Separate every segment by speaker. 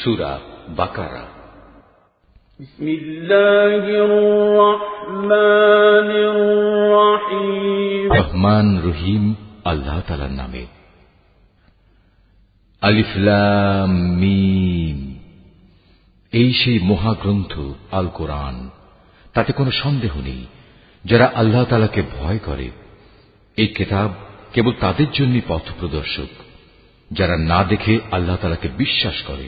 Speaker 1: সূরা বাকারা।
Speaker 2: বিসমিল্লাহির রহমানির রহিম।
Speaker 1: রহমান রহিম আল্লাহ তাআলার নামে। আলিফ লাম মিম। এই সেই মহাগ্রন্থ আল কোরআন, তাতে কোনো সন্দেহ নেই যারা আল্লাহ তাআলাকে ভয় করে। এই কিতাব কেবল তাদের জন্যই পথ প্রদর্শক, যারা না দেখে আল্লাহ তাআলাকে বিশ্বাস করে,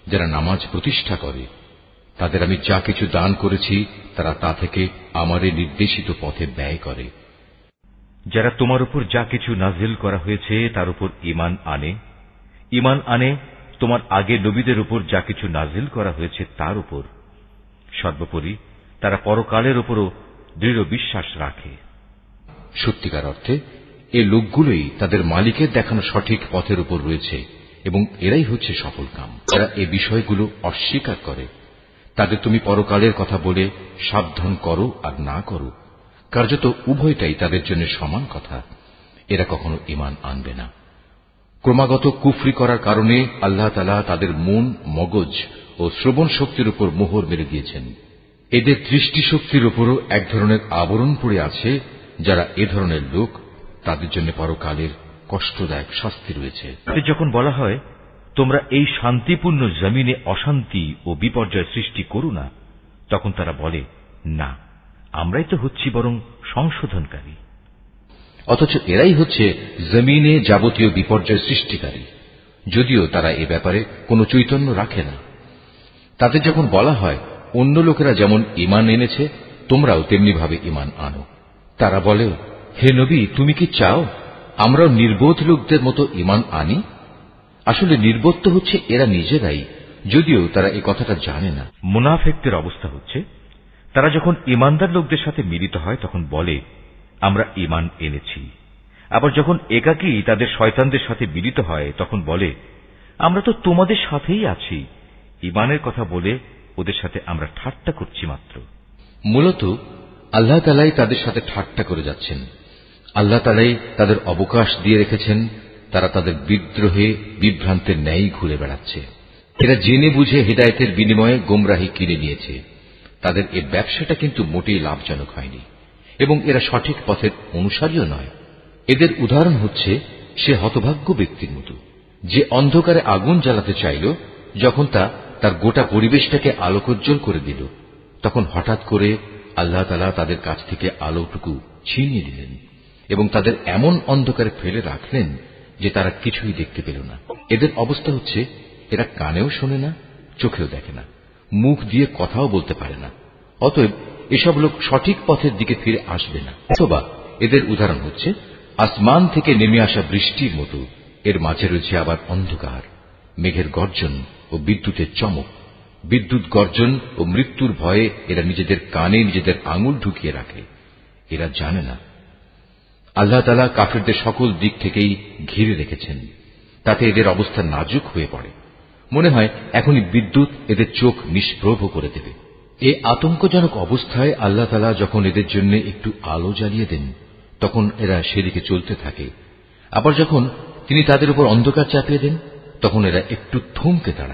Speaker 1: যারা নামাজ প্রতিষ্ঠা করে। তাদের আমি যা কিছু দান করেছি তারা তা থেকে আমারে নির্দেশিত পথে ব্যয় করে।
Speaker 3: যারা তোমার উপর যা কিছু নাজিল করা হয়েছে তার উপর ঈমান আনে তোমার আগে নবীদের উপর যা কিছু নাজিল করা হয়েছে তার উপর। সর্বোপরি তারা পরকালের উপরও দৃঢ় বিশ্বাস রাখে।
Speaker 1: সত্যিকার অর্থে এই লোকগুলোই তাদের মালিকের দেখানো সঠিক পথের উপর রয়েছে এবং এরাই হচ্ছে সফলকাম। যারা এই বিষয়গুলো অস্বীকার করে তাদের তুমি পরকালের কথা বলে সাবধান করো আর না করো, কার্যত উভয়টাই তাদের জন্য সমান কথা। এরা কখনো ঈমান আনবে না। ক্রমাগত কুফরি করার কারণে আল্লাহ তাআলা তাদের মন, মগজ ও শ্রবণ শক্তির উপর মোহর মেরে দিয়েছেন। এদের দৃষ্টিশক্তির উপরও এক ধরনের আবরণ পড়ে আছে। যারা এ ধরনের লোক, তাদের জন্য পরকালের কষ্টদায়ক শাস্তি রয়েছে।
Speaker 3: যখন বলা হয় তোমরা এই শান্তিপূর্ণ জমিনে অশান্তি ও বিপর্যয় সৃষ্টি করো না, তখন তারা বলে, না, আমরাই তো হচ্ছি বরং সংশোধনকারী।
Speaker 1: অথচ এরাই হচ্ছে জমিনে যাবতীয় বিপর্যয় সৃষ্টিকারী, যদিও তারা এ ব্যাপারে কোনো চৈতন্য রাখে না। তাদের যখন বলা হয় অন্য লোকেরা যেমন ঈমান এনেছে তোমরাও তেমনি ভাবে ঈমান আনো, তারা বলে, হে নবী, তুমি কি চাও আমরাও নির্বোধ লোকদের মতো ঈমান আনি? আসলে নির্বোধ তো হচ্ছে এরা নিজেরাই, যদিও তারা এই কথাটা জানে না।
Speaker 3: মুনাফিকদের অবস্থা হচ্ছে তারা যখন ঈমানদার লোকদের সাথে মিলিত হয় তখন বলে, আমরা ঈমান এনেছি। আবার যখন একাকী তাদের শয়তানদের সাথে মিলিত হয় তখন বলে, আমরা তো তোমাদের সাথেই আছি। ঈমানের কথা বলে ওদের সাথে আমরা ঠাট্টা করছি মাত্র।
Speaker 1: মূলত আল্লাহ তাআলাই তাদের সাথে ঠাট্টা করে যাচ্ছেন। আল্লাহ তাআলাই তাদের অবকাশ দিয়ে রেখেছেন। তারা তাদের বিদ্রোহে বিভ্রান্তের ন্যায় ঘুরে বেড়াচ্ছে। এরা জেনে বুঝে হেদায়েতের বিনিময়ে গোমরাহি কিনে নিয়েছে। তাদের এই ব্যবসাটা কিন্তু মোটেই লাভজনক হয়নি এবং এরা সঠিক পথের অনুসারীও নয়। এদের উদাহরণ হচ্ছে সে হতভাগ্য ব্যক্তির মতো যে অন্ধকারে আগুন জ্বালাতে চাইল। যখন তা তার গোটা পরিবেশটাকে আলোকোজ্জ্বল করে দিল, তখন হঠাৎ করে আল্লাহ তাআলা তাদের কাছ থেকে আলোটুকু ছিনিয়ে দিলেন এবং তাদের এমন অন্ধকারে ফেলে রাখলেন যে তারা কিছুই দেখতে পেল না। এদের অবস্থা হচ্ছে এরা কানেও শোনে না, চোখেও দেখে না, মুখ দিয়ে কথাও বলতে পারে না। অতএব এসব লোক সঠিক পথের দিকে ফিরে আসবে না। অথবা এদের উদাহরণ হচ্ছে আসমান থেকে নেমে আসা বৃষ্টির মতো। এর মাঝে রয়েছে আবার অন্ধকার, মেঘের গর্জন ও বিদ্যুতের চমক। বিদ্যুৎ গর্জন ও মৃত্যুর ভয়ে এরা নিজেদের কানে নিজেদের আঙুল ঢুকিয়ে রাখে। এরা জানে না আল্লাহ তাআলা কাফিরদের সকল দিক থেকেই ঘিরে রেখেছেন। তাতে এদের অবস্থা নাজুক হয়ে পড়ে। মনে হয় এখনই বিদ্যুৎ এদের চোখ নিষ্প্রভ করে দেবে। এই আতঙ্কজনক অবস্থায় আল্লাহ তাআলা যখন এদের জন্য একটু আলো জ্বালিয়ে দেন তখন এরা সেদিকে চলতে থাকে। আবার যখন তিনি তাদের উপর অন্ধকার চাপিয়ে দেন তখন এরা একটু থমকে দাঁড়ায়।